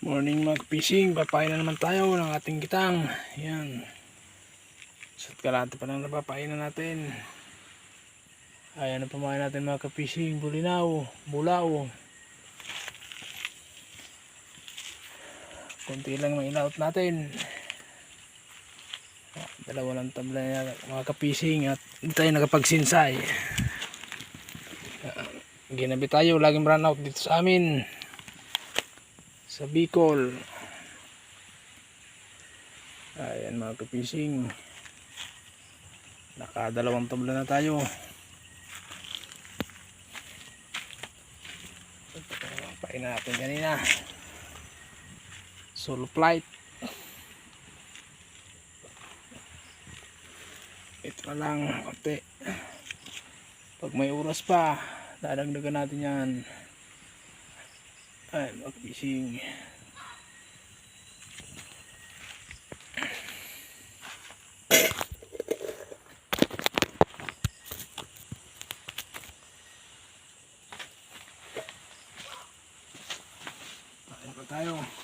Morning mag-fishing, papain na naman tayo ng ating kitang. Yan. Sat kalate pa lang napapain na natin. Ayan na pamain natin mga ka-fishing, bulinaw, bulaw. Kunti lang may inaot natin. Dalawa lang tabla na mga ka-fishing at hindi tayo nakapagsinsay. Ginabi tayo, laging run out dito sa amin. Sa Bicol. Ayan mga ka-fishing, nakadalawang tabla na tayo. Pain natin kanina solo flight. Ito na lang konti, pag may oras pa dadagdagan natin yan. Ay mga ka-fishing, tayo.